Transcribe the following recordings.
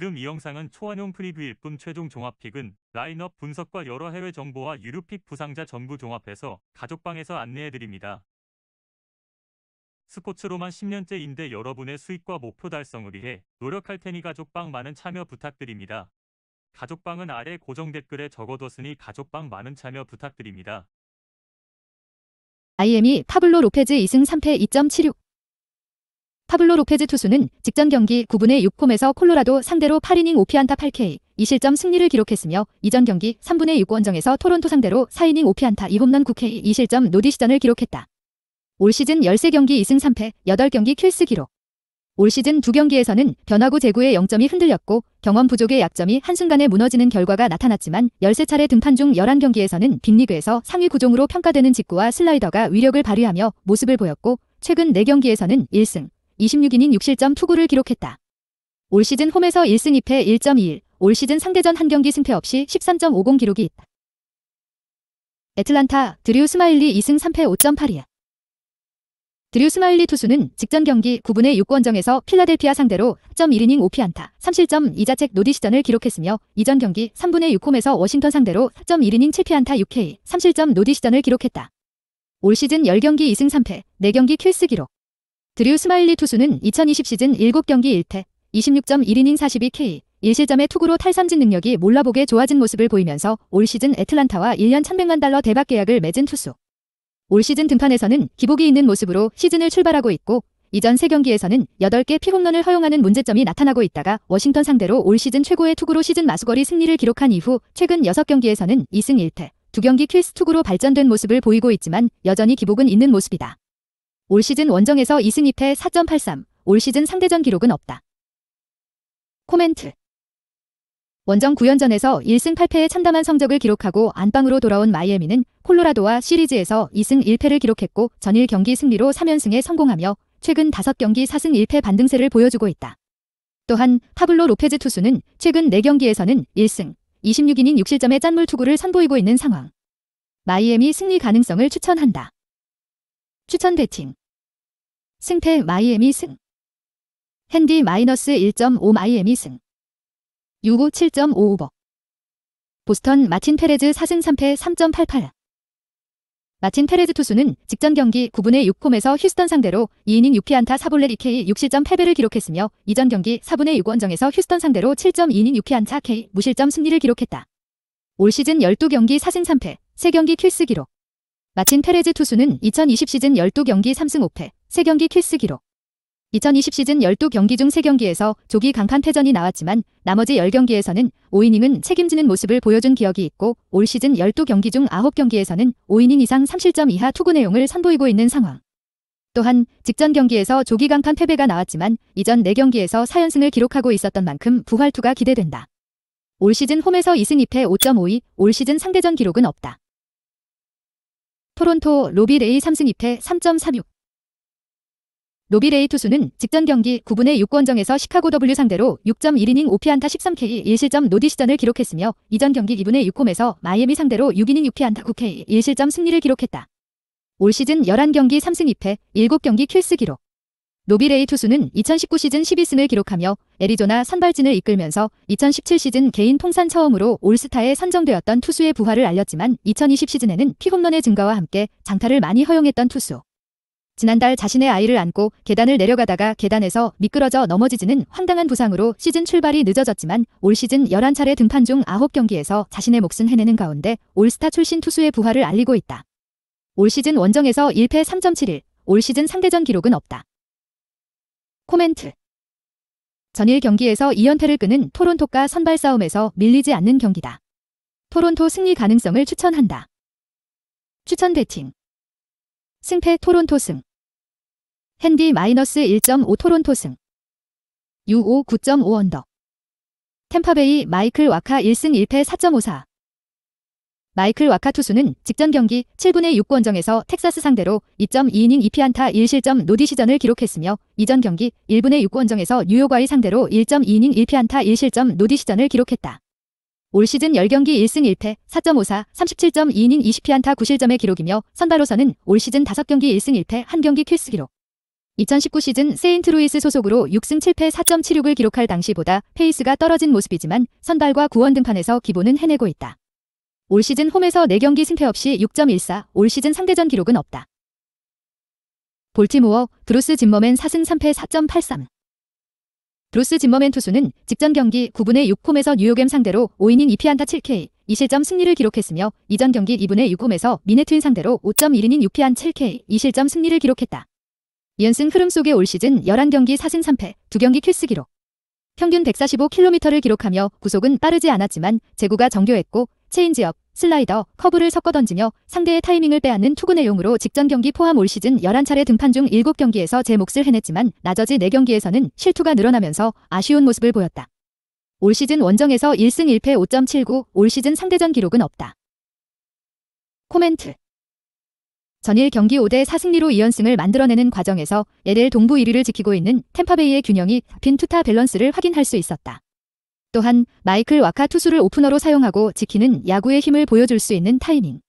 지금 이 영상은 초안용 프리뷰일 뿐 최종 종합픽은 라인업 분석과 여러 해외 정보와 유료픽 부상자 전부 종합해서 가족방에서 안내해드립니다. 스포츠로만 10년째인데 여러분의 수익과 목표 달성을 위해 노력할 테니 가족방 많은 참여 부탁드립니다. 가족방은 아래 고정 댓글에 적어뒀으니 가족방 많은 참여 부탁드립니다. 마이애미 파블로 로페즈 2승 3패 2.76. 파블로 로페즈 투수는 직전 경기 9분의 6홈에서 콜로라도 상대로 8이닝 5피안타 8K 2실점 승리를 기록했으며 이전 경기 3분의 6 원정에서 토론토 상대로 4이닝 5피안타 2홈런 9K 2실점 노디시전을 기록했다. 올 시즌 13경기 2승 3패 8경기 킬스 기록. 올 시즌 2경기에서는 변화구 제구의 0점이 흔들렸고 경험 부족의 약점이 한순간에 무너지는 결과가 나타났지만 13차례 등판 중 11경기에서는 빅리그에서 상위 구종으로 평가되는 직구와 슬라이더가 위력을 발휘하며 모습을 보였고 최근 4경기에서는 1승 26이닝 6실점 투구를 기록했다. 올 시즌 홈에서 1승 2패 1.21, 올 시즌 상대전 한 경기 승패 없이 13.50 기록이 있다. 애틀란타 드류 스마일리 2승 3패 5.82. 드류 스마일리 투수는 직전 경기 9분의 6 원정에서 필라델피아 상대로 1.1이닝 5피안타 3실점 2자책 노디시전을 기록했으며 이전 경기 3분의 6 홈에서 워싱턴 상대로 1.1이닝 7피안타 6K 3실점 노디시전을 기록했다. 올 시즌 10경기 2승 3패 4경기 킬스 기록. 드류 스마일리 투수는 2020 시즌 7경기 1패 26.1이닝 42K 1실점의 투구로 탈삼진 능력이 몰라보게 좋아진 모습을 보이면서 올 시즌 애틀란타와 1년 1100만 달러 대박 계약을 맺은 투수. 올 시즌 등판에서는 기복이 있는 모습으로 시즌을 출발하고 있고 이전 3경기에서는 8개 피홈런을 허용하는 문제점이 나타나고 있다가 워싱턴 상대로 올 시즌 최고의 투구로 시즌 마수거리 승리를 기록한 이후 최근 6경기에서는 2승 1패 2경기 킬스 투구로 발전된 모습을 보이고 있지만 여전히 기복은 있는 모습이다. 올 시즌 원정에서 2승 2패 4.83, 올 시즌 상대전 기록은 없다. 코멘트. 원정 9연전에서 1승 8패의 참담한 성적을 기록하고 안방으로 돌아온 마이애미는 콜로라도와 시리즈에서 2승 1패를 기록했고 전일 경기 승리로 3연승에 성공하며 최근 5경기 4승 1패 반등세를 보여주고 있다. 또한 파블로 로페즈 투수는 최근 4경기에서는 1승, 26이닝 6실점의 짠물 투구를 선보이고 있는 상황. 마이애미 승리 가능성을 추천한다. 추천 배팅. 승패 마이애미 승. 핸디 -1.5 마이애미 승. 유고 7.5 오버. 보스턴 마틴 페레즈 4승 3패 3.88. 마틴 페레즈 투수는 직전 경기 9분의 6홈에서 휴스턴 상대로 2이닝 6피안타 4볼넷 2K 6실점 패배를 기록했으며 이전 경기 4분의 6 원정에서 휴스턴 상대로 7.2이닝 6피안타 K 무실점 승리를 기록했다. 올 시즌 12경기 4승 3패 3경기 킬스 기록. 마틴 페레즈 투수는 2020 시즌 12경기 3승 5패 3경기 킬스 기록. 2020 시즌 12경기 중 3경기에서 조기 강판 패전이 나왔지만 나머지 10경기에서는 5이닝은 책임지는 모습을 보여준 기억이 있고 올 시즌 12경기 중 9경기에서는 5이닝 이상 3실점 이하 투구 내용을 선보이고 있는 상황. 또한 직전 경기에서 조기 강판 패배가 나왔지만 이전 4경기에서 4연승을 기록하고 있었던 만큼 부활투가 기대된다. 올 시즌 홈에서 2승 2패 5.52, 올 시즌 상대전 기록은 없다. 토론토 로비 레이 3승 2패 3.46. 로비 레이 투수는 직전 경기 9분의 6 원정에서 시카고 W 상대로 6.1이닝 5피안타 13K 1실점 노디시전을 기록했으며 이전 경기 2분의 6홈에서 마이애미 상대로 6이닝 6피안타 9K 1실점 승리를 기록했다. 올 시즌 11경기 3승 2패 7경기 킬스 기록. 로비 레이 투수는 2019 시즌 12승을 기록하며 애리조나 선발진을 이끌면서 2017 시즌 개인 통산 처음으로 올스타에 선정되었던 투수의 부활을 알렸지만 2020 시즌에는 피홈런의 증가와 함께 장타를 많이 허용했던 투수. 지난달 자신의 아이를 안고 계단을 내려가다가 계단에서 미끄러져 넘어지지는 황당한 부상으로 시즌 출발이 늦어졌지만 올 시즌 11차례 등판 중 9경기에서 자신의 몫은 해내는 가운데 올스타 출신 투수의 부활을 알리고 있다. 올 시즌 원정에서 1패 3.71, 올 시즌 상대전 기록은 없다. 코멘트. 전일 경기에서 2연패를 끄는 토론토가 선발 싸움에서 밀리지 않는 경기다. 토론토 승리 가능성을 추천한다. 추천 배팅. 승패 토론토 승. 핸디 -1.5 토론토 승. 유오 9.5 언더. 템파베이 마이클 와카 1승 1패 4.54. 마이클 와카 투수는 직전 경기 7분의 6 원정에서 텍사스 상대로 2.2이닝 2피안타 1실점 노디시전을 기록했으며 이전 경기 1분의 6 원정에서 뉴욕와의 상대로 1.2이닝 1피안타 1실점 노디시전을 기록했다. 올 시즌 10경기 1승 1패 4.54, 37.2이닝 20피안타 9실점의 기록이며 선발로서는 올 시즌 5경기 1승 1패 1경기 킬스 기록. 2019 시즌 세인트루이스 소속으로 6승 7패 4.76을 기록할 당시보다 페이스가 떨어진 모습이지만 선발과 구원 등판에서 기본은 해내고 있다. 올 시즌 홈에서 4경기 승패 없이 6.14, 올 시즌 상대전 기록은 없다. 볼티모어, 브루스 짐머맨 4승 3패 4.83. 브루스 짐머맨 투수는 직전 경기 9분의 6홈에서 뉴욕엠 상대로 5이닝 2피안타 7K, 2실점 승리를 기록했으며 이전 경기 2분의 6홈에서 미네트윈 상대로 5.1이닝 6피안 7K, 2실점 승리를 기록했다. 이연승 흐름 속에 올 시즌 11경기 4승 3패, 2경기 킬스 기록. 평균 145km를 기록하며 구속은 빠르지 않았지만 제구가 정교했고 체인지업, 슬라이더, 커브를 섞어 던지며 상대의 타이밍을 빼앗는 투구 내용으로 직전 경기 포함 올 시즌 11차례 등판 중 7경기에서 제 몫을 해냈지만 나머지 4경기에서는 실투가 늘어나면서 아쉬운 모습을 보였다. 올 시즌 원정에서 1승 1패 5.79, 올 시즌 상대전 기록은 없다. 코멘트. 전일 경기 5대 4승리로 2연승을 만들어내는 과정에서 LL 동부 1위를 지키고 있는 템파베이의 균형이 잡힌 투타 밸런스를 확인할 수 있었다. 또한 마이클 와카 투수를 오프너로 사용하고 지키는 야구의 힘을 보여줄 수 있는 타이밍.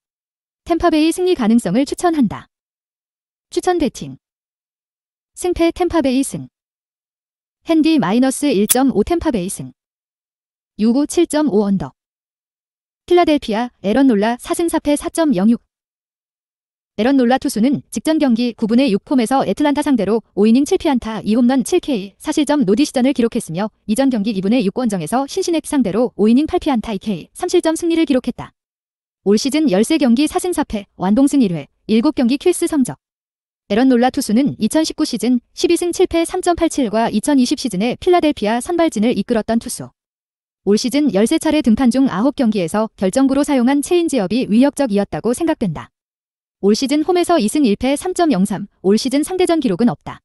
템파베이 승리 가능성을 추천한다. 추천 배팅. 승패 템파베이 승. 핸디 -1.5 템파베이 승. 유고 7.5 언더. 필라델피아 에런 놀라 4승 4패 4.06. 에런 놀라 투수는 직전 경기 9분의 6홈에서 애틀란타 상대로 5이닝 7피안타 2홈런 7K 4실점 노디시전을 기록했으며 이전 경기 2분의 6 원정에서 신시내티 상대로 5이닝 8피안타 2K 3실점 승리를 기록했다. 올 시즌 13경기 4승 4패 완봉승 1회 7경기 킬스 성적. 에런 놀라 투수는 2019 시즌 12승 7패 3.87과 2020 시즌에 필라델피아 선발진을 이끌었던 투수. 올 시즌 13차례 등판 중 9경기에서 결정구로 사용한 체인지업이 위협적이었다고 생각된다. 올 시즌 홈에서 2승 1패 3.03, 올 시즌 상대전 기록은 없다.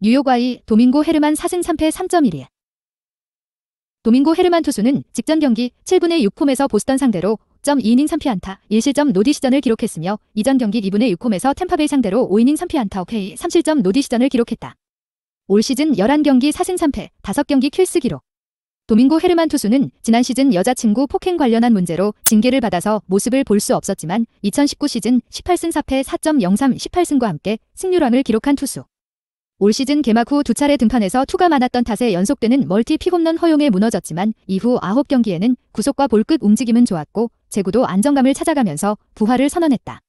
뉴욕 와이 도밍고 헤르만 4승 3패 3.12. 도밍고 헤르만 투수는 직전 경기 7분의 6홈에서 보스턴 상대로 5.2이닝 3피안타 1실점 노디시전을 기록했으며 이전 경기 2분의 6홈에서 템파베이 상대로 5이닝 3피안타 5K 3실점 노디시전을 기록했다. 올 시즌 11경기 4승 3패 5경기 킬스 기록. 도밍고 헤르만 투수는 지난 시즌 여자친구 폭행 관련한 문제로 징계를 받아서 모습을 볼 수 없었지만 2019 시즌 18승 4패 4.03 18승과 함께 승률왕을 기록한 투수. 올 시즌 개막 후 2차례 등판에서 투가 많았던 탓에 연속되는 멀티 픽홈런 허용에 무너졌지만 이후 9경기에는 구속과 볼 끝 움직임은 좋았고 제구도 안정감을 찾아가면서 부활을 선언했다.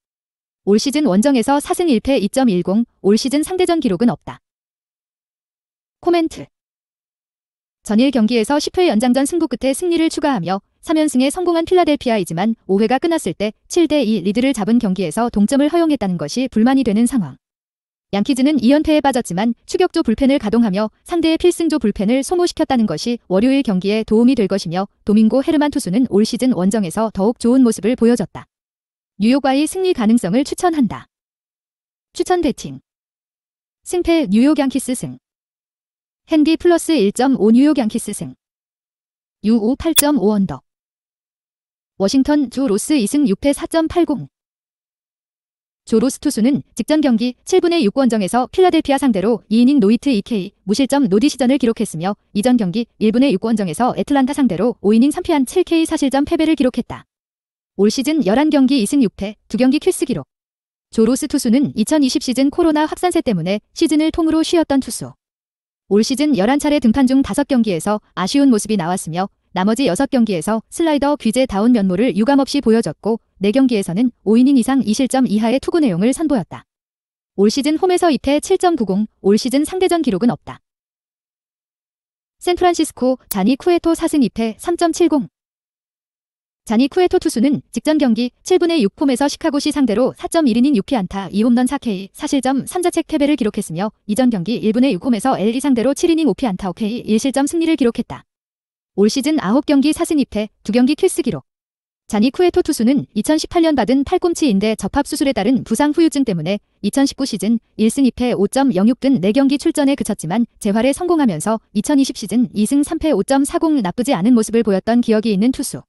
올 시즌 원정에서 4승 1패 2.10, 올 시즌 상대전 기록은 없다. 코멘트. 전일 경기에서 10회 연장전 승부 끝에 승리를 추가하며 3연승에 성공한 필라델피아이지만 5회가 끝났을 때 7대2 리드를 잡은 경기에서 동점을 허용했다는 것이 불만이 되는 상황. 양키즈는 2연패에 빠졌지만 추격조 불펜을 가동하며 상대의 필승조 불펜을 소모시켰다는 것이 월요일 경기에 도움이 될 것이며 도밍고 헤르만 투수는 올 시즌 원정에서 더욱 좋은 모습을 보여줬다. 뉴욕과의 승리 가능성을 추천한다. 추천 배팅. 승패 뉴욕 양키스 승. 핸디 플러스 1.5 뉴욕 양키스 승. U5 8.5 언더. 워싱턴 조 로스 2승 6패 4.80. 조 로스 투수는 직전 경기 7분의 6 원정에서 필라델피아 상대로 2이닝 노히트 2K 무실점 노디시전을 기록했으며 이전 경기 1분의 6 원정에서 애틀란타 상대로 5이닝 3피안 7K 4실점 패배를 기록했다. 올 시즌 11경기 2승 6패 2경기 킬스 기록. 조 로스 투수는 2020 시즌 코로나 확산세 때문에 시즌을 통으로 쉬었던 투수. 올 시즌 11차례 등판 중 5경기에서 아쉬운 모습이 나왔으며 나머지 6경기에서 슬라이더 귀재 다운 면모를 유감없이 보여줬고 4경기에서는 5이닝 이상 2실점 이하의 투구 내용을 선보였다. 올 시즌 홈에서 2패 7.90, 올 시즌 상대전 기록은 없다. 샌프란시스코 자니 쿠에토 4승 2패 3.70. 자니 쿠에토 투수는 직전 경기 7분의 6홈에서 시카고시 상대로 4.1이닝 6피안타 2홈런 4K 4실점 3자책 패배를 기록했으며 이전 경기 1분의 6홈에서 LG 상대로 7이닝 5피안타 5K 1실점 승리를 기록했다. 올 시즌 9경기 4승 2패 2경기 킬스 기록. 자니 쿠에토 투수는 2018년 받은 팔꿈치 인대 접합 수술에 따른 부상 후유증 때문에 2019 시즌 1승 2패 5.06 등 4경기 출전에 그쳤지만 재활에 성공하면서 2020 시즌 2승 3패 5.40 나쁘지 않은 모습을 보였던 기억이 있는 투수.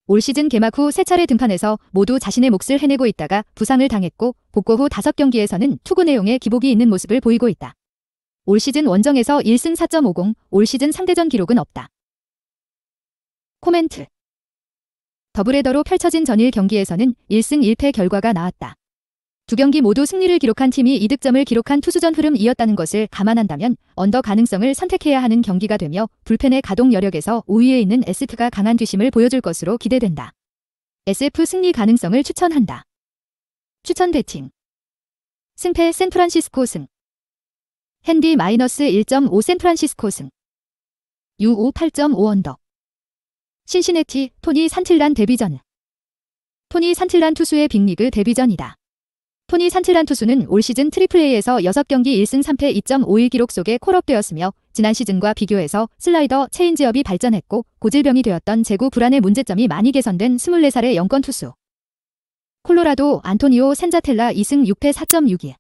올 시즌 개막 후 3차례 등판에서 모두 자신의 몫을 해내고 있다가 부상을 당했고 복구 후 5경기에서는 투구 내용에 기복이 있는 모습을 보이고 있다. 올 시즌 원정에서 1승 4.50, 올 시즌 상대전 기록은 없다. 코멘트. 더블헤더로 펼쳐진 전일 경기에서는 1승 1패 결과가 나왔다. 두 경기 모두 승리를 기록한 팀이 이득점을 기록한 투수전 흐름이었다는 것을 감안한다면 언더 가능성을 선택해야 하는 경기가 되며 불펜의 가동 여력에서 우위에 있는 ST가 강한 뒤심을 보여줄 것으로 기대된다. SF 승리 가능성을 추천한다. 추천 배팅. 승패 샌프란시스코 승. 핸디 -1.5 샌프란시스코 승. U5 8.5 언더. 신시내티 토니 산틸란 데뷔전. 토니 산틸란 투수의 빅리그 데뷔전이다. 토니 산틸란 투수는 올 시즌 트리플A에서 6경기 1승 3패 2.51 기록 속에 콜업되었으며 지난 시즌과 비교해서 슬라이더, 체인지업이 발전했고 고질병이 되었던 제구 불안의 문제점이 많이 개선된 24살의 영권 투수. 콜로라도 안토니오 센자텔라 2승 6패 4.62.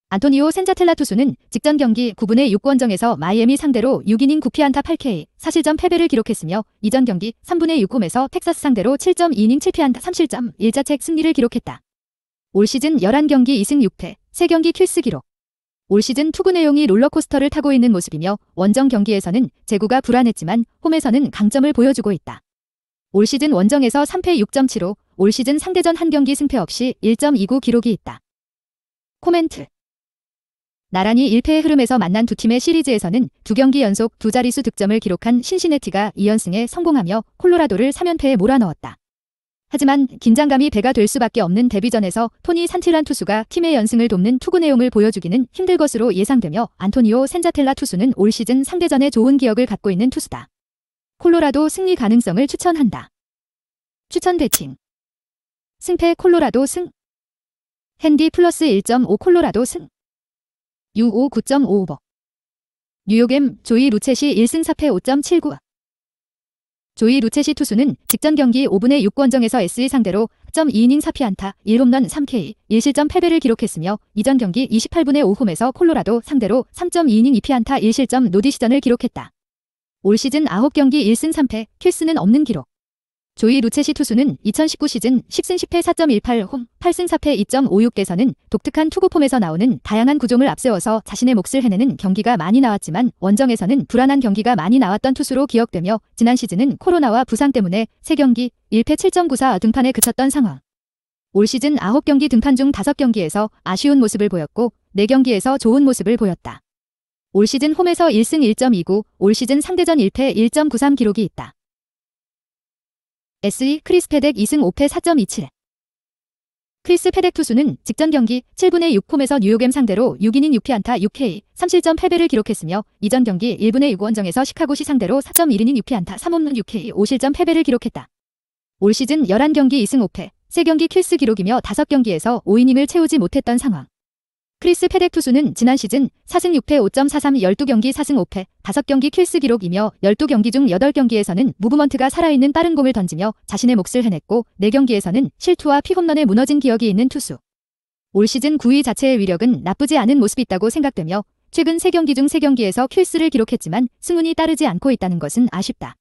안토니오 센자텔라 투수는 직전 경기 9분의 6원정에서 마이애미 상대로 6이닝 9피안타 8K, 사실점 패배를 기록했으며 이전 경기 3분의 6홈에서 텍사스 상대로 7.2이닝 7피안타 3실점 1자책 승리를 기록했다. 올 시즌 11경기 2승 6패, 3경기 킬스 기록. 올 시즌 투구 내용이 롤러코스터를 타고 있는 모습이며 원정 경기에서는 제구가 불안했지만 홈에서는 강점을 보여주고 있다. 올 시즌 원정에서 3패 6.75, 올 시즌 상대전 한 경기 승패 없이 1.29 기록이 있다. 코멘트. 나란히 1패의 흐름에서 만난 두 팀의 시리즈에서는 두 경기 연속 두 자릿수 득점을 기록한 신시내티가 2연승에 성공하며 콜로라도를 3연패에 몰아넣었다. 하지만 긴장감이 배가 될 수밖에 없는 데뷔전에서 토니 산틸란 투수가 팀의 연승을 돕는 투구 내용을 보여주기는 힘들 것으로 예상되며 안토니오 센자텔라 투수는 올 시즌 상대전에 좋은 기억을 갖고 있는 투수다. 콜로라도 승리 가능성을 추천한다. 추천 배팅. 승패 콜로라도 승. 핸디 +1.5 콜로라도 승. U5 9.55. 뉴욕엠 조이 루쳇이 1승 4패 5.79. 조이 루쳇이 투수는 직전 경기 5분의 6원정에서 SE 상대로 2이닝 4피안타, 1홈런 3K, 1실점 패배를 기록했으며 이전 경기 28분의 5홈에서 콜로라도 상대로 3.2이닝 2피안타 1실점 노디시전을 기록했다. 올 시즌 9경기 1승 3패, 킬스는 없는 기록. 조이 루쳇이 투수는 2019 시즌 10승 10패 4.18홈, 8승 4패 2.56개서는 독특한 투구폼에서 나오는 다양한 구종을 앞세워서 자신의 몫을 해내는 경기가 많이 나왔지만 원정에서는 불안한 경기가 많이 나왔던 투수로 기억되며 지난 시즌은 코로나와 부상 때문에 3경기 1패 7.94 등판에 그쳤던 상황. 올 시즌 9경기 등판 중 5경기에서 아쉬운 모습을 보였고 4경기에서 좋은 모습을 보였다. 올 시즌 홈에서 1승 1.29, 올 시즌 상대전 1패 1.93 기록이 있다. SE 크리스 페덱 2승 5패 4.27. 크리스 페덱 투수는 직전 경기 7분의 6홈에서 뉴욕엠 상대로 6이닝 6피안타 6K, 3실점 패배를 기록했으며 이전 경기 1분의 6원정에서 시카고시 상대로 4.1이닝 6피안타 3홈런 6K, 5실점 패배를 기록했다. 올 시즌 11경기 2승 5패, 3경기 킬스 기록이며 5경기에서 5이닝을 채우지 못했던 상황. 크리스 페덱 투수는 지난 시즌 4승 6패 5.43 12경기 4승 5패 5경기 킬스 기록이며 12경기 중 8경기에서는 무브먼트가 살아있는 빠른 공을 던지며 자신의 몫을 해냈고 4경기에서는 실투와 피홈런에 무너진 기억이 있는 투수. 올 시즌 9위 자체의 위력은 나쁘지 않은 모습이 있다고 생각되며 최근 3경기 중 3경기에서 킬스를 기록했지만 승운이 따르지 않고 있다는 것은 아쉽다.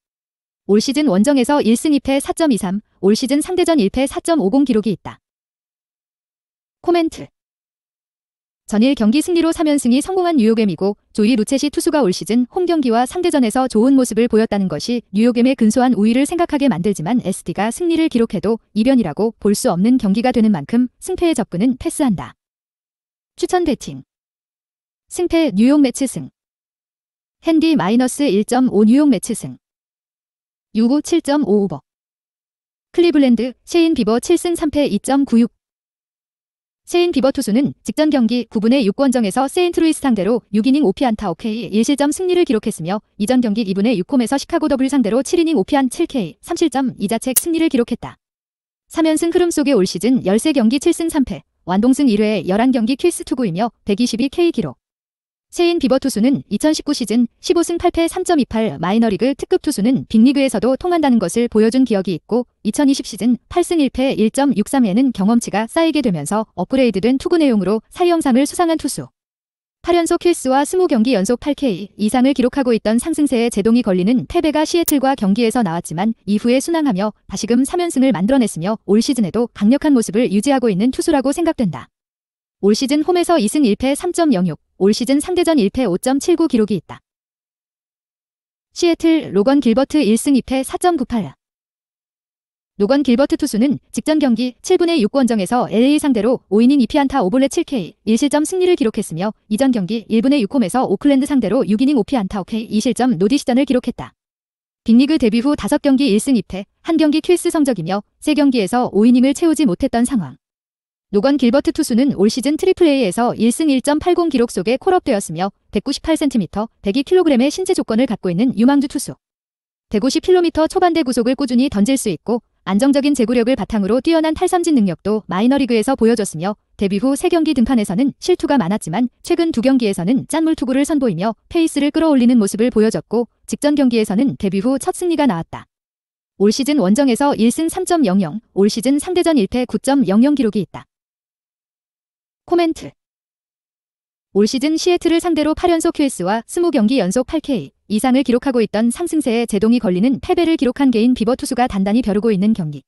올 시즌 원정에서 1승 2패 4.23, 올 시즌 상대전 1패 4.50 기록이 있다. 코멘트. 전일 경기 승리로 3연승이 성공한 뉴욕엠이고 조이 루쳇이 투수가 올 시즌 홈경기와 상대전에서 좋은 모습을 보였다는 것이 뉴욕엠의 근소한 우위를 생각하게 만들지만 SD가 승리를 기록해도 이변이라고 볼 수 없는 경기가 되는 만큼 승패에 접근은 패스한다. 추천 배팅. 승패 뉴욕 매치 승. 핸디 -1.5 뉴욕 매치 승. U5 7.5 오버. 클리블랜드 셰인 비버 7승 3패 2.96. 셰인 비버 투수는 직전 경기 9분의 6원정에서 세인트루이스 상대로 6이닝 5피안타 5K 1실점 승리를 기록했으며 이전 경기 2분의 6홈에서 시카고 더블 상대로 7이닝 5피안 7K 3실점 2자책 승리를 기록했다. 3연승 흐름 속에 올 시즌 13경기 7승 3패, 완동승 1회 11경기 킬스 투구이며 122K 기록. 셰인 비버 투수는 2019 시즌 15승 8패 3.28 마이너리그 특급 투수는 빅리그에서도 통한다는 것을 보여준 기억이 있고 2020 시즌 8승 1패 1.63에는 경험치가 쌓이게 되면서 업그레이드된 투구 내용으로 사 영상을 수상한 투수. 8연속 킬스와 20경기 연속 8K 이상을 기록하고 있던 상승세에 제동이 걸리는 패배가 시애틀과 경기에서 나왔지만 이후에 순항하며 다시금 3연승을 만들어냈으며 올 시즌에도 강력한 모습을 유지하고 있는 투수라고 생각된다. 올 시즌 홈에서 2승 1패 3.06, 올 시즌 상대전 1패 5.79 기록이 있다. 시애틀 로건 길버트 1승 2패 4.98. 노건 길버트 투수는 직전 경기 7분의 6 원정에서 LA 상대로 5이닝 2피안타 5볼넷 7K 1실점 승리를 기록했으며 이전 경기 1분의 6홈에서 오클랜드 상대로 6이닝 5피안타 5K 2실점 노디시전을 기록했다. 빅리그 데뷔 후 5경기 1승 2패, 1경기 킬스 성적이며 3경기에서 5이닝을 채우지 못했던 상황. 노건 길버트 투수는 올 시즌 트리플A에서 1승 1.80 기록 속에 콜업되었으며 198cm, 102kg의 신체 조건을 갖고 있는 유망주 투수. 150km 초반대 구속을 꾸준히 던질 수 있고 안정적인 제구력을 바탕으로 뛰어난 탈삼진 능력도 마이너리그에서 보여줬으며 데뷔 후 3경기 등판에서는 실투가 많았지만 최근 2경기에서는 짠물 투구를 선보이며 페이스를 끌어올리는 모습을 보여줬고 직전 경기에서는 데뷔 후 첫 승리가 나왔다. 올 시즌 원정에서 1승 3.00, 올 시즌 상대전 1패 9.00 기록이 있다. 코멘트. 올 시즌 시애틀을 상대로 8연속 킬스와 20경기 연속 8K 이상을 기록하고 있던 상승세에 제동이 걸리는 패배를 기록한 개인 비버 투수가 단단히 벼르고 있는 경기.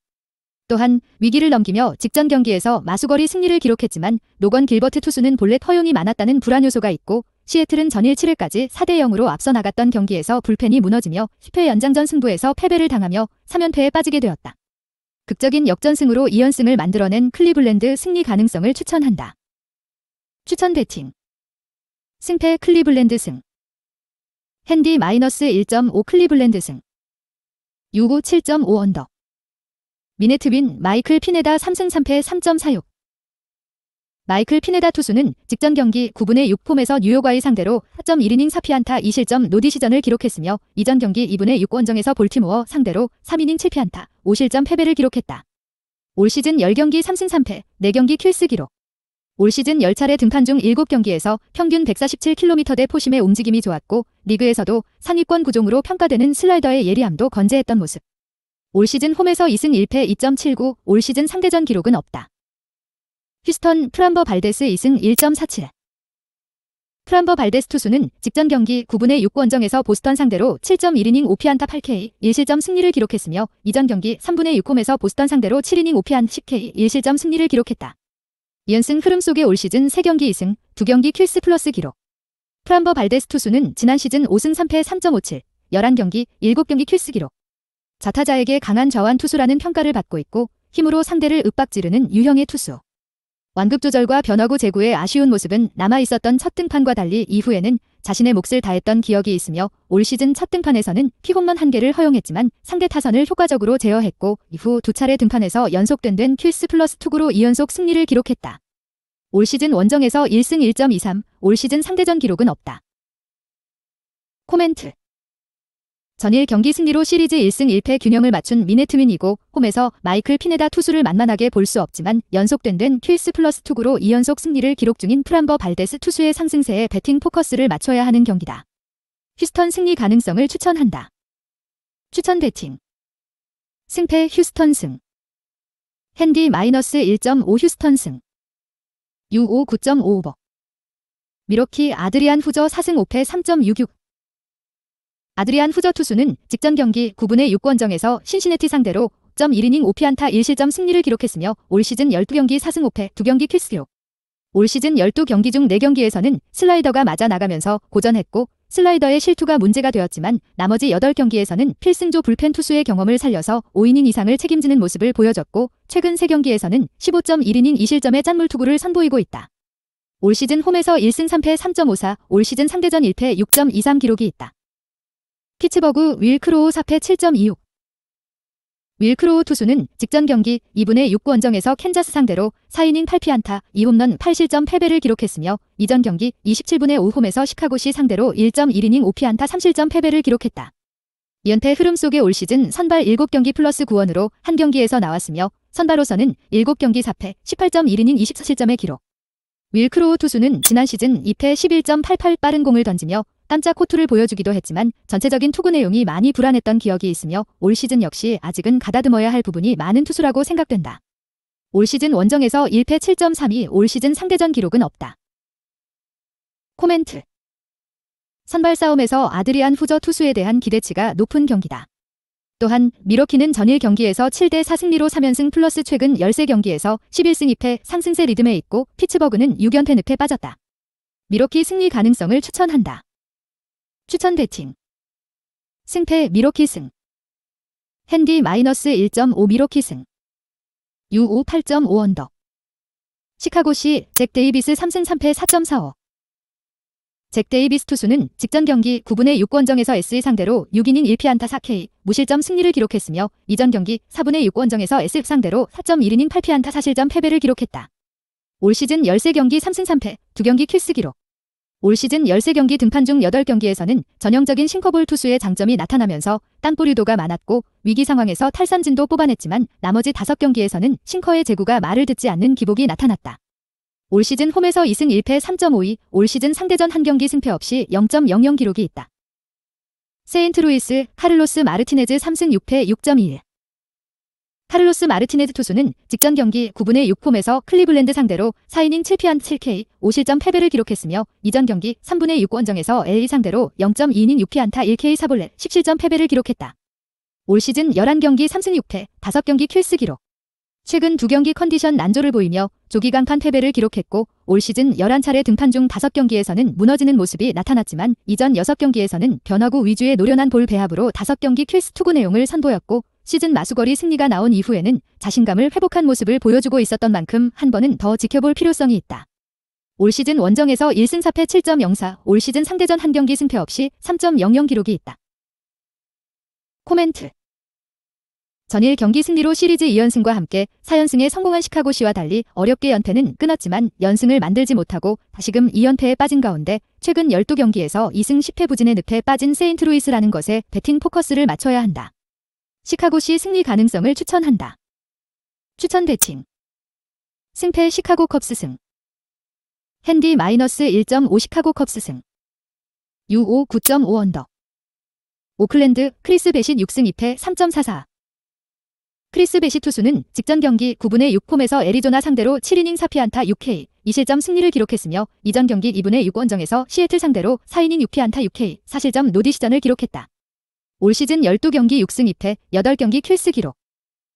또한 위기를 넘기며 직전 경기에서 마수거리 승리를 기록했지만 노건 길버트 투수는 볼넷 허용이 많았다는 불안 요소가 있고 시애틀은 전일 7회까지 4대0으로 앞서 나갔던 경기에서 불펜이 무너지며 10회 연장전 승부에서 패배를 당하며 3연패에 빠지게 되었다. 극적인 역전승으로 2연승을 만들어낸 클리블랜드 승리 가능성을 추천한다. 추천 배팅. 승패 클리블랜드 승. 핸디 -1.5 클리블랜드 승. 유고 7.5 언더. 미네트빈 마이클 피네다 3승 3패 3.46. 마이클 피네다 투수는 직전 경기 9분의 6폼에서 뉴욕와의 상대로 4.1이닝 4피안타 2실점 노디시전을 기록했으며 이전 경기 2분의 6 원정에서 볼티모어 상대로 3이닝 7피안타 5실점 패배를 기록했다. 올 시즌 10경기 3승 3패 4경기 킬스 기록. 올 시즌 10차례 등판 중 7경기에서 평균 147km대 포심의 움직임이 좋았고 리그에서도 상위권 구종으로 평가되는 슬라이더의 예리함도 건재했던 모습. 올 시즌 홈에서 2승 1패 2.79, 올 시즌 상대전 기록은 없다. 휴스턴 프람버 발데스 2승 1.47. 프람버 발데스 투수는 직전 경기 9분의 6 원정에서 보스턴 상대로 7.1이닝 5피안타 8K 1실점 승리를 기록했으며 이전 경기 3분의 6홈에서 보스턴 상대로 7이닝 5피안타 10K 1실점 승리를 기록했다. 2연승 흐름 속에 올 시즌 3경기 2승, 2경기 킬스 플러스 기록. 프람버 발데스 투수는 지난 시즌 5승 3패 3.57, 11경기, 7경기 킬스 기록. 좌타자에게 강한 좌완 투수라는 평가를 받고 있고 힘으로 상대를 윽박지르는 유형의 투수. 완급 조절과 변화구 제구의 아쉬운 모습은 남아있었던 첫 등판과 달리 이후에는 자신의 몫을 다했던 기억이 있으며 올 시즌 첫 등판에서는 피홈런 1개를 허용했지만 상대 타선을 효과적으로 제어했고 이후 2차례 등판에서 연속된 킬스 플러스 투구로 2연속 승리를 기록했다. 올 시즌 원정에서 1승 1.23, 올 시즌 상대전 기록은 없다. 코멘트. 전일 경기 승리로 시리즈 1승 1패 균형을 맞춘 미네트윈이고 홈에서 마이클 피네다 투수를 만만하게 볼 수 없지만 연속된 킬스 플러스 투구로 2연속 승리를 기록 중인 프람버 발데스 투수의 상승세에 배팅 포커스를 맞춰야 하는 경기다. 휴스턴 승리 가능성을 추천한다. 추천 배팅. 승패 휴스턴 승. 핸디 -1.5 휴스턴 승. U5 9.55. 미러키 아드리안 후저 4승 5패 3.66. 아드리안 후저 투수는 직전 경기 9분의 6 원정에서 신시내티 상대로 5.1이닝 5피안타 1실점 승리를 기록했으며 올 시즌 12경기 4승 5패 2경기 킬스 기록. 올 시즌 12경기 중 4경기에서는 슬라이더가 맞아 나가면서 고전했고 슬라이더의 실투가 문제가 되었지만 나머지 8경기에서는 필승조 불펜 투수의 경험을 살려서 5이닝 이상을 책임지는 모습을 보여줬고 최근 3경기에서는 15.1이닝 2실점의 짠물 투구를 선보이고 있다. 올 시즌 홈에서 1승 3패 3.54, 올 시즌 상대전 1패 6.23 기록이 있다. 피츠버그 윌크로우 4패 7.26. 윌크로우 투수는 직전 경기 2분의 6 원정에서 캔자스 상대로 4이닝 8피안타 2홈런 8실점 패배를 기록했으며 이전 경기 27분의 5 홈에서 시카고시 상대로 1.1이닝 5피안타 3실점 패배를 기록했다. 2연패 흐름 속에 올 시즌 선발 7경기 플러스 9원으로 한 경기에서 나왔으며 선발로서는 7경기 4패 18.1이닝 24실점의 기록. 윌크로우 투수는 지난 시즌 2패 11.88 빠른 공을 던지며 깜짝 호투를 보여주기도 했지만 전체적인 투구 내용이 많이 불안했던 기억이 있으며 올 시즌 역시 아직은 가다듬어야 할 부분이 많은 투수라고 생각된다. 올 시즌 원정에서 1패 7.32, 올 시즌 상대전 기록은 없다. 코멘트. 선발 싸움에서 아드리안 후저 투수에 대한 기대치가 높은 경기다. 또한 미러키는 전일 경기에서 7대4 승리로 3연승 플러스 최근 13경기에서 11승 2패 상승세 리듬에 있고 피츠버그는 6연패 늪에 빠졌다. 미러키 승리 가능성을 추천한다. 추천 배팅. 승패 미러키 승. 핸디 -1.5 미로키 승. U5 8.5 언더. 시카고시 잭 데이비스 3승 3패 4.45. 잭 데이비스 투수는 직전 경기 9분의 6권정에서 SE 상대로 6이닝 1피안타 4K 무실점 승리를 기록했으며 이전 경기 4분의 6권정에서 SF 상대로 4.1이닝 8피안타 4실점 패배를 기록했다. 올 시즌 13경기 3승 3패, 2경기 킬스 기록. 올 시즌 13경기 등판 중 8경기에서는 전형적인 싱커볼 투수의 장점이 나타나면서 땅볼 유도가 많았고 위기 상황에서 탈삼진도 뽑아냈지만 나머지 5경기에서는 싱커의 제구가 말을 듣지 않는 기복이 나타났다. 올 시즌 홈에서 2승 1패 3.52, 올 시즌 상대전 한 경기 승패 없이 0.00 기록이 있다. 세인트루이스 카를로스 마르티네즈 3승 6패 6.21. 카를로스 마르티네즈 투수는 직전 경기 9분의 6홈에서 클리블랜드 상대로 4이닝 7피안타 7K 5실점 패배를 기록했으며 이전 경기 3분의 6권정에서 LA 상대로 0.2이닝 6피안타 1K 4볼넷 10실점 패배를 기록했다. 올 시즌 11경기 3승 6패 5경기 킬스 기록. 최근 2경기 컨디션 난조를 보이며 조기 강판 패배를 기록했고 올 시즌 11차례 등판 중 5경기에서는 무너지는 모습이 나타났지만 이전 6경기에서는 변화구 위주의 노련한 볼 배합으로 5경기 킬스 투구 내용을 선보였고 시즌 마수거리 승리가 나온 이후에는 자신감을 회복한 모습을 보여주고 있었던 만큼 한 번은 더 지켜볼 필요성이 있다. 올 시즌 원정에서 1승 4패 7.04, 올 시즌 상대전 한 경기 승패 없이 3.00 기록이 있다. 코멘트. 전일 경기 승리로 시리즈 2연승과 함께 4연승에 성공한 시카고시와 달리 어렵게 연패는 끊었지만 연승을 만들지 못하고 다시금 2연패에 빠진 가운데 최근 12경기에서 2승 10패 부진의 늪에 빠진 세인트루이스라는 것에 배팅 포커스를 맞춰야 한다. 시카고시 승리 가능성을 추천한다. 추천 배팅. 승패 시카고 컵스 승. 핸디 -1.5 시카고 컵스 승. U5 9.5 언더. 오클랜드 크리스 베싯 6승 2패 3.44. 크리스 베시 투수는 직전 경기 9분의 6홈에서 애리조나 상대로 7이닝 4피안타 6K 2실점 승리를 기록했으며 이전 경기 2분의 6원정에서 시애틀 상대로 4이닝 6피안타 6K 4실점 노디시전을 기록했다. 올 시즌 12경기 6승 2패 8경기 킬스 기록.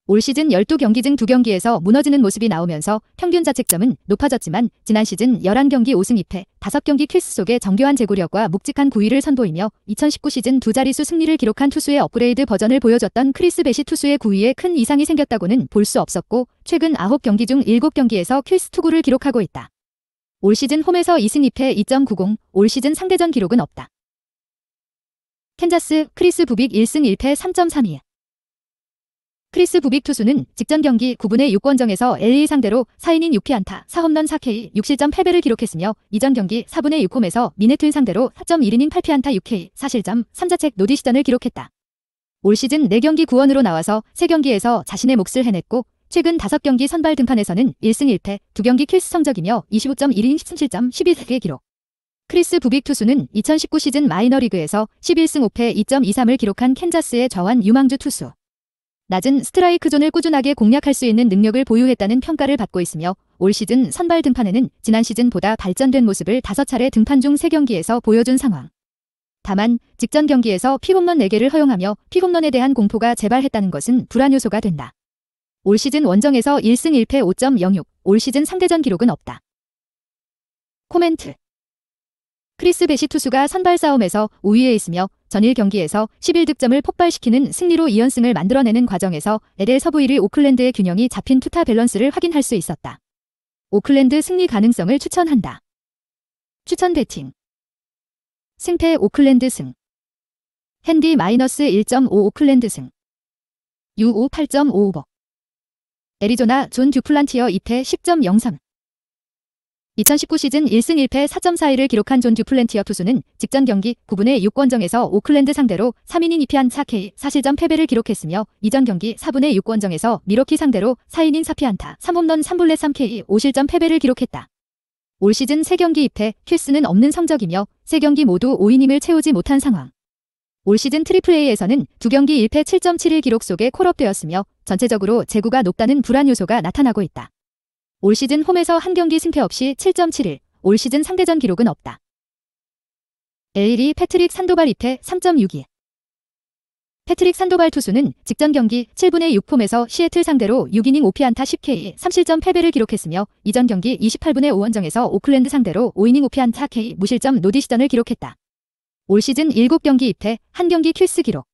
올 시즌 12경기 중 2경기에서 무너지는 모습이 나오면서 평균 자책점은 높아졌지만 지난 시즌 11경기 5승 2패 5경기 킬스 속의 정교한 제구력과 묵직한 구위를 선보이며 2019 시즌 2자릿수 승리를 기록한 투수의 업그레이드 버전을 보여줬던 크리스 베시 투수의 구위에 큰 이상이 생겼다고는 볼 수 없었고 최근 9경기 중 7경기에서 킬스 투구를 기록하고 있다. 올 시즌 홈에서 2승 2패 2.90, 올 시즌 상대전 기록은 없다. 캔자스 크리스 부빅 1승 1패 3.32. 크리스 부빅 투수는 직전 경기 9분의 6권정에서 LA 상대로 4이닝 6피안타 4홈런 4K 6실점 패배를 기록했으며 이전 경기 4분의 6홈에서 미네트윈 상대로 4.1이닝 8피안타 6K 4실점 3자책 노디시전을 기록했다. 올 시즌 4경기 9원으로 나와서 3경기에서 자신의 몫을 해냈고 최근 5경기 선발 등판에서는 1승 1패 2경기 킬스 성적이며 25.1이닝 13실점 12개 기록. 크리스 부빅 투수는 2019 시즌 마이너리그에서 11승 5패 2.23을 기록한 캔자스의 저완 유망주 투수. 낮은 스트라이크 존을 꾸준하게 공략할 수 있는 능력을 보유했다는 평가를 받고 있으며 올 시즌 선발 등판에는 지난 시즌보다 발전된 모습을 5차례 등판 중 3경기에서 보여준 상황. 다만 직전 경기에서 피홈런 4개를 허용하며 피홈런에 대한 공포가 재발했다는 것은 불안 요소가 된다. 올 시즌 원정에서 1승 1패 5.06, 올 시즌 상대전 기록은 없다. 코멘트. 크리스 베시 투수가 선발 싸움에서 우위에 있으며 전일 경기에서 11득점을 폭발시키는 승리로 2연승을 만들어내는 과정에서 LA 서부 1위 오클랜드의 균형이 잡힌 투타 밸런스를 확인할 수 있었다. 오클랜드 승리 가능성을 추천한다. 추천 배팅. 승패 오클랜드 승. 핸디 -1.5 오클랜드 승. U5 8.55. 애리조나 존 듀플란티어 2패 10.03. 2019 시즌 1승 1패 4.41을 기록한 존 듀플랜티어 투수는 직전 경기 9분의 6권정에서 오클랜드 상대로 3이닝 2피안타 4K 4실점 패배를 기록했으며 이전 경기 4분의 6권정에서 미러키 상대로 4이닝 4피안타 3홈런 3볼넷 3K 5실점 패배를 기록했다. 올 시즌 3경기 2패 킬스는 없는 성적이며 3경기 모두 5이닝을 채우지 못한 상황. 올 시즌 AAA에서는 2경기 1패 7.71 기록 속에 콜업되었으며 전체적으로 제구가 높다는 불안 요소가 나타나고 있다. 올 시즌 홈에서 한 경기 승패 없이 7.71, 올 시즌 상대전 기록은 없다. LA 패트릭 산도발 2패 3.62. 패트릭 산도발 투수는 직전 경기 7분의 6홈에서 시애틀 상대로 6이닝 5피안타 10K 3실점 패배를 기록했으며 이전 경기 28분의 5원정에서 오클랜드 상대로 5이닝 5피안타 K 무실점 노디시전을 기록했다. 올 시즌 7경기 2패, 1경기 킬스 기록.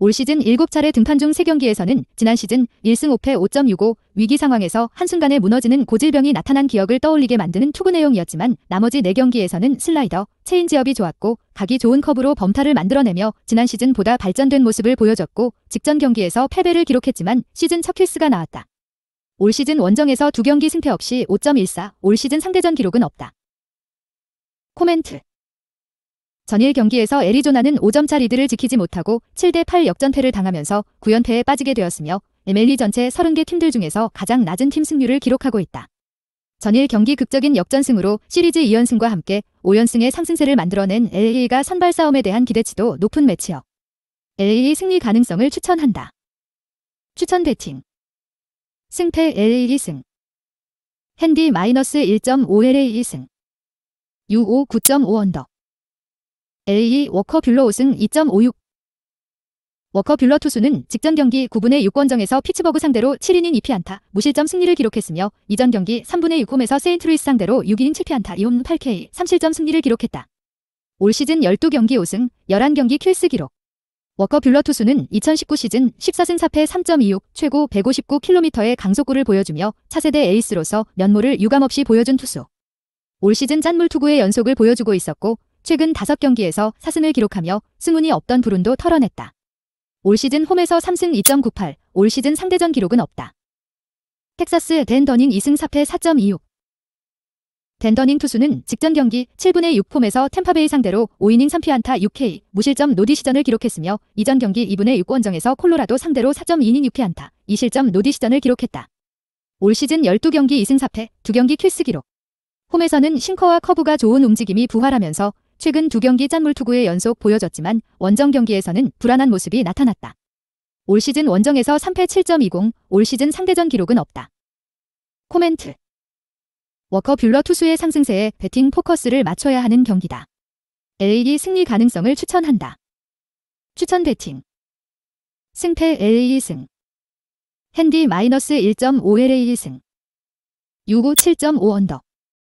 올 시즌 7차례 등판 중 3경기에서는 지난 시즌 1승 5패 5.65 위기 상황에서 한순간에 무너지는 고질병이 나타난 기억을 떠올리게 만드는 투구 내용이었지만 나머지 4경기에서는 슬라이더, 체인지업이 좋았고 각이 좋은 커브로 범타를 만들어내며 지난 시즌보다 발전된 모습을 보여줬고 직전 경기에서 패배를 기록했지만 시즌 첫 킬스가 나왔다. 올 시즌 원정에서 2경기 승패 없이 5.14, 올 시즌 상대전 기록은 없다. 코멘트. 전일 경기에서 애리조나는 5점차 리드를 지키지 못하고 7대8 역전패를 당하면서 9연패에 빠지게 되었으며 MLB 전체 30개 팀들 중에서 가장 낮은 팀 승률을 기록하고 있다. 전일 경기 극적인 역전승으로 시리즈 2연승과 함께 5연승의 상승세를 만들어낸 LA가 선발 싸움에 대한 기대치도 높은 매치업. LA 승리 가능성을 추천한다. 추천 배팅. 승패 LA 승. 핸디 -1.5 LA 승. UO 9.5 언더. LA 워커 뷰러 5승 2.56. 워커 뷰러 투수는 직전 경기 9분의 6원정에서 피츠버그 상대로 7이닝 2피안타, 무실점 승리를 기록했으며 이전 경기 3분의 6홈에서 세인트루이스 상대로 6이닝 7피안타 2홈 8K 3실점 승리를 기록했다. 올 시즌 12경기 5승, 11경기 킬스 기록. 워커 뷰러 투수는 2019 시즌 14승 4패 3.26, 최고 159km의 강속구를 보여주며 차세대 에이스로서 면모를 유감없이 보여준 투수. 올 시즌 짠물 투구의 연속을 보여주고 있었고 최근 5경기에서 4승을 기록하며 승운이 없던 불운도 털어냈다. 올 시즌 홈에서 3승 2.98, 올 시즌 상대전 기록은 없다. 텍사스 댄 더닝 2승 4패 4.26. 댄 더닝 투수는 직전 경기 7분의 6홈에서 템파베이 상대로 5이닝 3피안타 6K, 무실점 노디 시전을 기록했으며 이전 경기 2분의 6 원정에서 콜로라도 상대로 4.2이닝 6피안타, 2실점 노디 시전을 기록했다. 올 시즌 12경기 2승 4패, 2경기 킬스 기록. 홈에서는 싱커와 커브가 좋은 움직임이 부활하면서 최근 2경기 짠물 투구의 연속 보여줬지만 원정 경기에서는 불안한 모습이 나타났다. 올 시즌 원정에서 3패 7.20, 올 시즌 상대전 기록은 없다. 코멘트. 워커 뷰러 투수의 상승세에 배팅 포커스를 맞춰야 하는 경기다. LA 승리 가능성을 추천한다. 추천 배팅. 승패 LA 승. 핸디 -1.5 LA 승. UO 7.5 언더.